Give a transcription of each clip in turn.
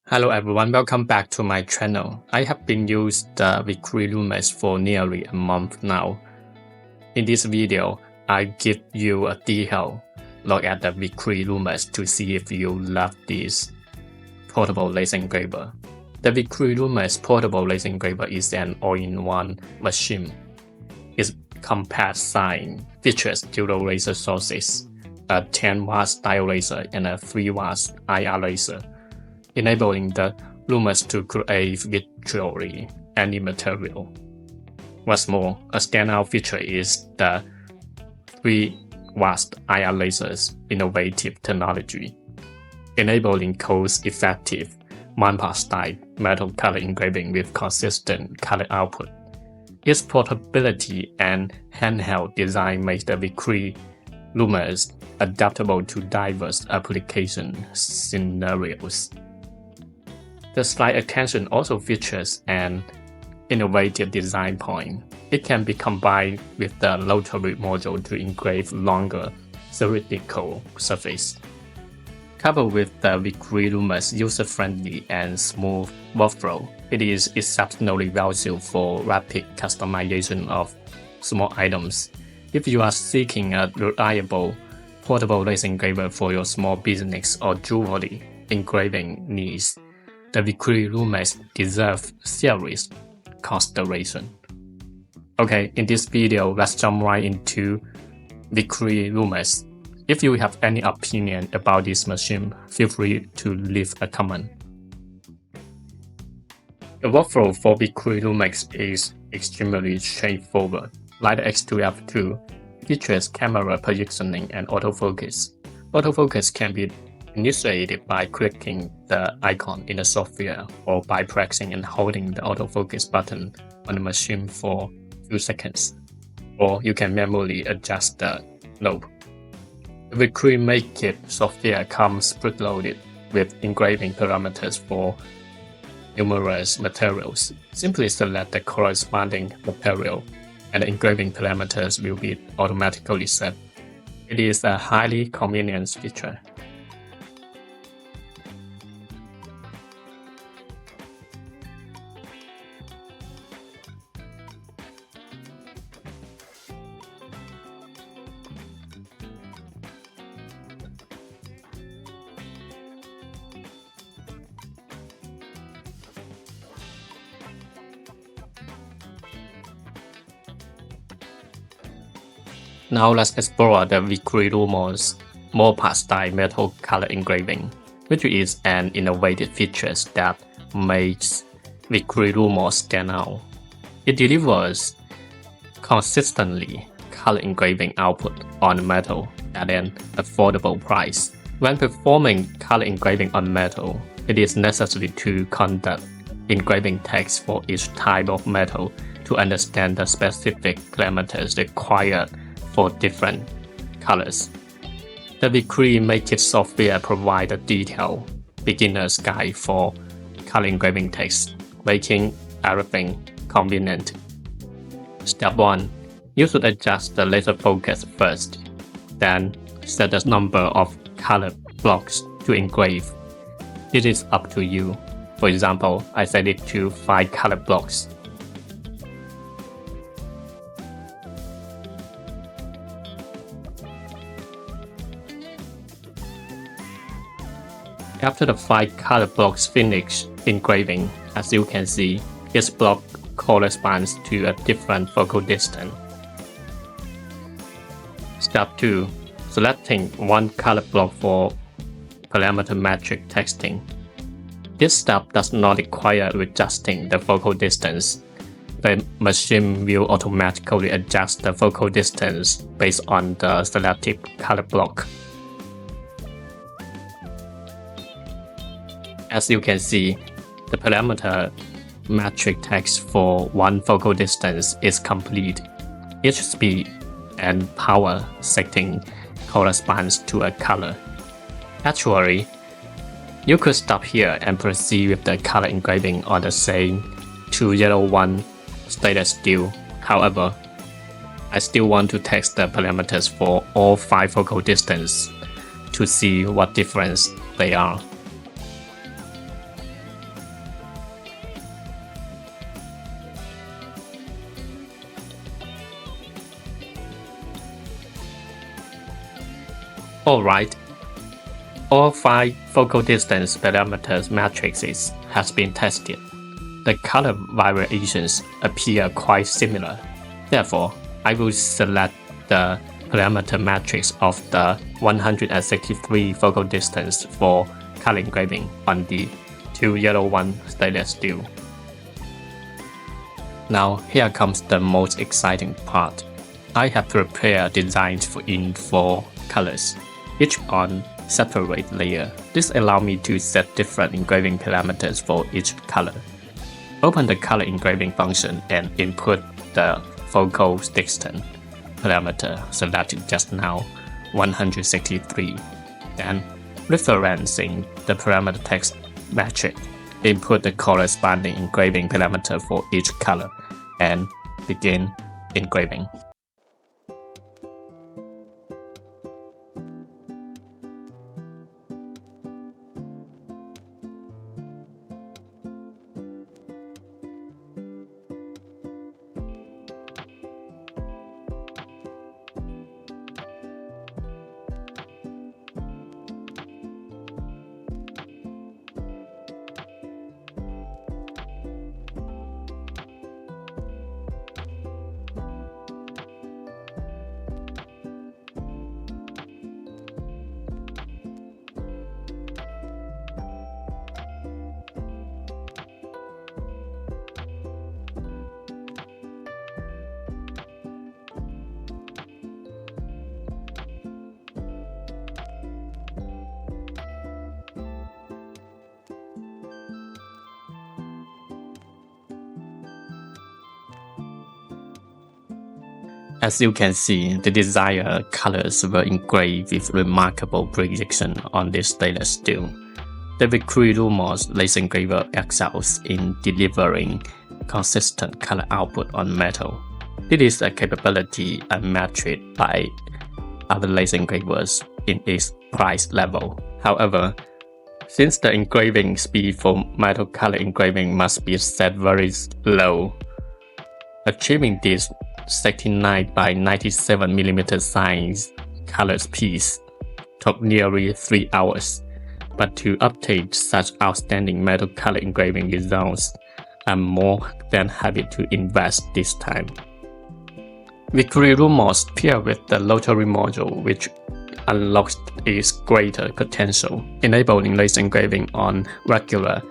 Hello everyone, welcome back to my channel. I have been using the Wecreat Lumos for nearly a month now. In this video, I give you a detailed look at the Wecreat Lumos to see if you love this portable laser engraver. The Wecreat Lumos portable laser engraver is an all-in-one machine. Its compact size features dual laser sources, a 10 watts diode laser and a 3 watts IR laser, enabling the Lumos to create virtually any material. What's more, a standout feature is the 3 watts IR laser's innovative technology, enabling cost-effective MOPA-Style metal color engraving with consistent color output. Its portability and handheld design makes the Wecreat Lumos adaptable to diverse application scenarios. The slide extension also features an innovative design point. It can be combined with the Rotary module to engrave longer cylindrical surface. Coupled with the Wecreat Lumos user-friendly and smooth workflow, it is exceptionally well-suited for rapid customization of small items. If you are seeking a reliable portable laser engraver for your small business or jewelry engraving needs, the Wecreat Lumos deserves serious consideration. Okay, in this video, let's jump right into Wecreat Lumos. If you have any opinion about this machine, feel free to leave a comment. The workflow for Wecreat Lumos is extremely straightforward. Like the X2F2 features camera positioning and autofocus. Autofocus can be initiated by clicking the icon in the software or by pressing and holding the autofocus button on the machine for a few seconds. Or you can manually adjust the knob. The Wecreat Make-It software comes preloaded with engraving parameters for numerous materials. Simply select the corresponding material and the engraving parameters will be automatically set. It is a highly convenient feature. Now let's explore the Wecreat Lumos MOPA-Style metal color engraving, which is an innovative feature that makes Wecreat Lumos stand out. It delivers consistently color engraving output on metal at an affordable price. When performing color engraving on metal, it is necessary to conduct engraving tests for each type of metal to understand the specific parameters required for different colors. The Wecreat Make-It software provides a detailed beginner's guide for color engraving tests, making everything convenient. Step 1. You should adjust the laser focus first, then set the number of color blocks to engrave. It is up to you. For example, I set it to 5 color blocks. After the 5 color blocks finish engraving, as you can see, each block corresponds to a different focal distance. Step 2. Selecting one color block for parametric testing. This step does not require adjusting the focal distance. The machine will automatically adjust the focal distance based on the selected color block. As you can see, the parameter metric text for one focal distance is complete. Each speed and power setting corresponds to a color. Actually, you could stop here and proceed with the color engraving on the same 201 stainless steel. However, I still want to test the parameters for all 5 focal distance to see what difference they are. Alright, all 5 focal distance parameters matrices has been tested. The color variations appear quite similar. Therefore, I will select the parameter matrix of the 163 focal distance for color engraving on the 201 stainless steel. Now here comes the most exciting part. I have prepared designs in 4 colors, each on separate layer. This allows me to set different engraving parameters for each color. Open the color engraving function and input the focal distance parameter selected just now, 163. Then, referencing the parameter text matrix, input the corresponding engraving parameter for each color and begin engraving. As you can see, the desired colors were engraved with remarkable precision on this stainless steel. The Wecreat Lumos laser engraver excels in delivering consistent color output on metal. It is a capability unmatched by other laser engravers in its price level. However, since the engraving speed for metal color engraving must be set very low, achieving this 69 by 97 mm size color piece took nearly 3 hours, but to obtain such outstanding metal color engraving results, I'm more than happy to invest this time. Wecreat Lumos paired with the Rotary module, which unlocks its greater potential, enabling laser engraving on regular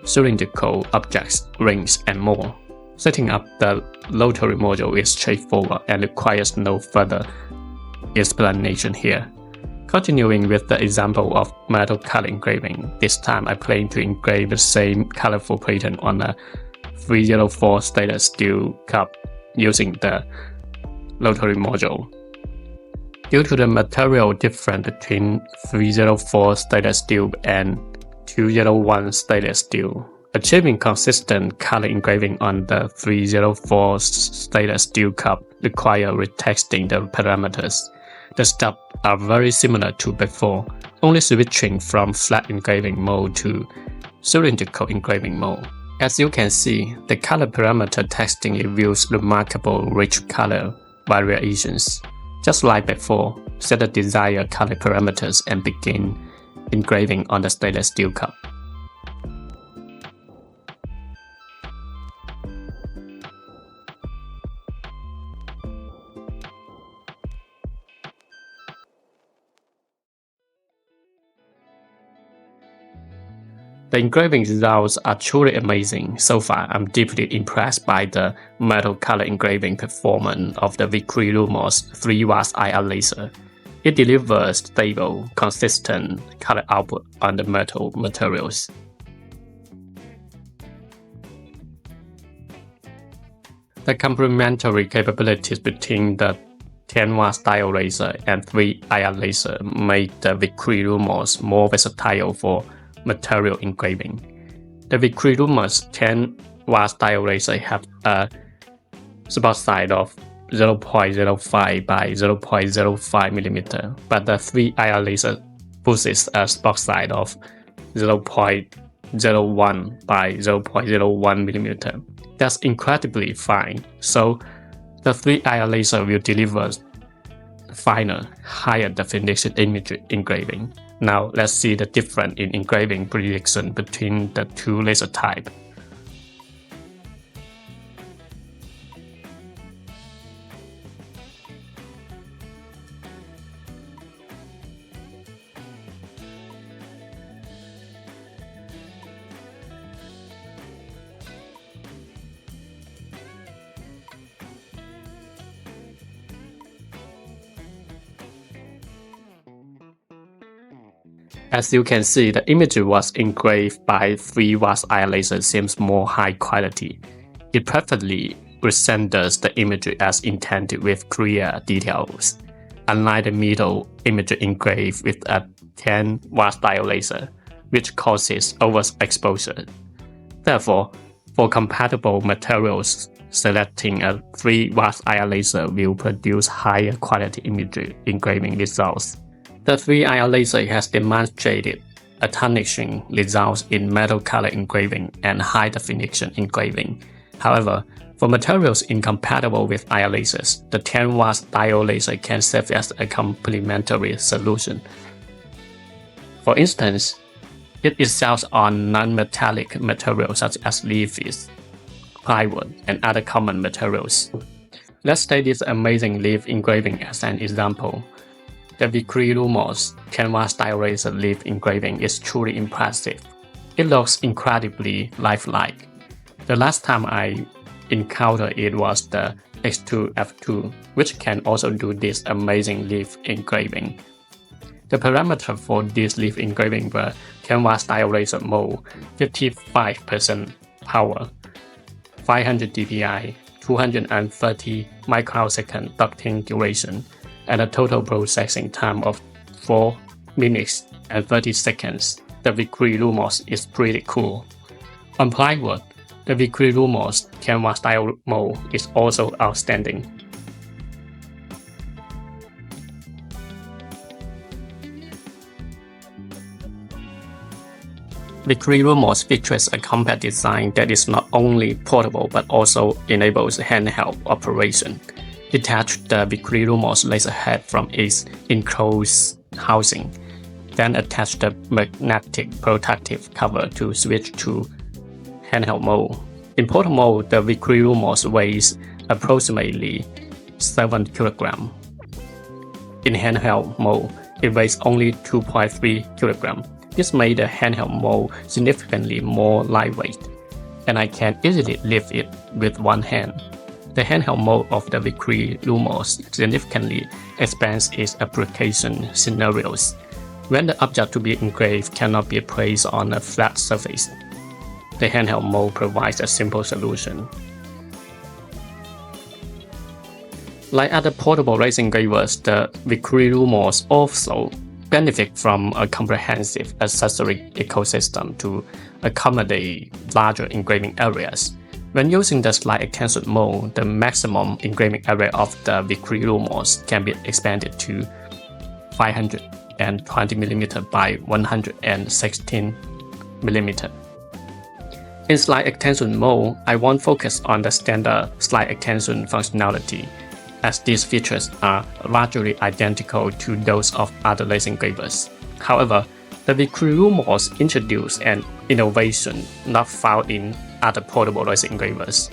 cylindrical objects, rings, and more. Setting up the Rotary module is straightforward and requires no further explanation here. Continuing with the example of metal color engraving, this time I plan to engrave the same colorful pattern on a 304 stainless steel cup using the Rotary module. Due to the material difference between 304 stainless steel and 201 stainless steel, achieving consistent color engraving on the 304 stainless steel cup requires retexting the parameters. The steps are very similar to before, only switching from flat engraving mode to cylindrical engraving mode. As you can see, the color parameter texting reveals remarkable rich color variations. Just like before, set the desired color parameters and begin engraving on the stainless steel cup. The engraving results are truly amazing. So far, I'm deeply impressed by the metal color engraving performance of the Wecreat Lumos 3W IR laser. It delivers stable, consistent color output on the metal materials. The complementary capabilities between the 10W style laser and 3IR laser made the Wecreat Lumos more versatile for material engraving. The Wecreat Lumos 10W style laser have a spot size of 0.05 by 0.05 mm, but the 3IR laser possesses a spot size of 0.01 by 0.01 mm. That's incredibly fine. So the 3IR laser will deliver finer, higher definition imagery engraving. Now let's see the difference in engraving prediction between the two laser types. As you can see, the image was engraved by 3 watt IR laser seems more high quality. It perfectly renders the image as intended with clear details, unlike the middle image engraved with a 10 watt diode laser, which causes overexposure. Therefore, for compatible materials, selecting a 3 watt IR laser will produce higher quality image engraving results. The 3 IR laser has demonstrated astonishing results in metal color engraving and high definition engraving. However, for materials incompatible with IR lasers, the 10 watt diode laser can serve as a complementary solution. For instance, it excels on non-metallic materials such as leaves, plywood, and other common materials. Let's take this amazing leaf engraving as an example. The Wecreat Lumos 10 watt diode laser leaf engraving is truly impressive. It looks incredibly lifelike. The last time I encountered it was the X2F2, which can also do this amazing leaf engraving. The parameters for this leaf engraving were 10 watt diode laser mode, 55% power, 500 dpi, 230 microsecond ducting duration, and a total processing time of 4 minutes and 30 seconds. The Wecreat Lumos is pretty cool. On plywood, the Wecreat Lumos 10 watt diode mode is also outstanding. Wecreat Lumos features a compact design that is not only portable but also enables handheld operation. Detach the Wecreat Lumos laser head from its enclosed housing, then attach the magnetic protective cover to switch to handheld mode. In portable mode, the Wecreat Lumos weighs approximately 7 kg. In handheld mode, it weighs only 2.3 kg. This made the handheld mode significantly more lightweight, and I can easily lift it with one hand. The handheld mode of the Wecreat Lumos significantly expands its application scenarios. When the object to be engraved cannot be placed on a flat surface, the handheld mode provides a simple solution. Like other portable laser engravers, the Wecreat Lumos also benefit from a comprehensive accessory ecosystem to accommodate larger engraving areas. When using the slide extension mode, the maximum engraving area of the Wecreat Lumos can be expanded to 520mm by 116mm. In slide extension mode, I won't focus on the standard slide extension functionality, as these features are largely identical to those of other laser engravers. However, the Wecreat Lumos introduced an innovation not found in other portable laser engravers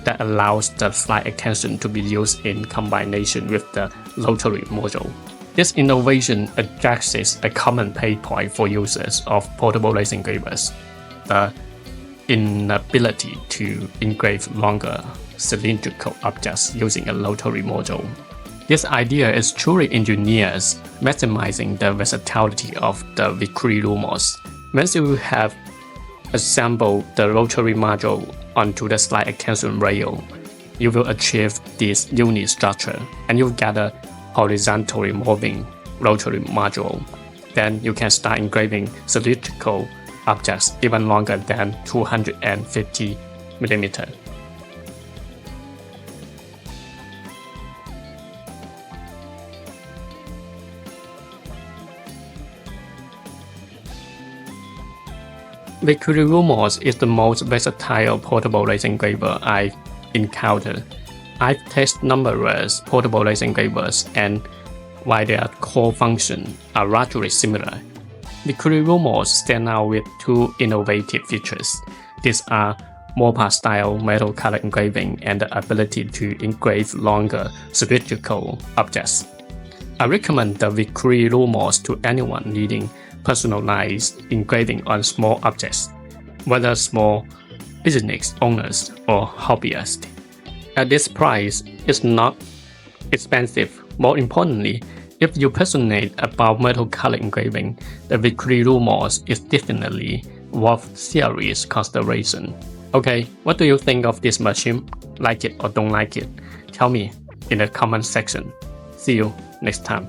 that allows the slide extension to be used in combination with the Rotary module. This innovation addresses a common pain point for users of portable laser engravers: the inability to engrave longer cylindrical objects using a Rotary module. This idea is truly ingenious, maximizing the versatility of the Wecreat Lumos. Once you have assembled the Rotary module onto the slide extension rail, you will achieve this unique structure, and you'll get a horizontally moving Rotary module. Then you can start engraving cylindrical objects even longer than 250mm. Wecreat Lumos is the most versatile portable laser engraver I've encountered. I've tested numerous portable laser engravers, and while their core function are largely similar, Wecreat Lumos stand out with two innovative features. These are MOPA-Style metal color engraving and the ability to engrave longer cylindrical objects. I recommend the Wecreat Lumos to anyone needing personalized engraving on small objects, whether small business owners or hobbyists. At this price, it's not expensive. More importantly, if you're passionate about metal color engraving, the Wecreat Lumos is definitely worth serious consideration. Okay, what do you think of this machine? Like it or don't like it? Tell me in the comment section. See you next time.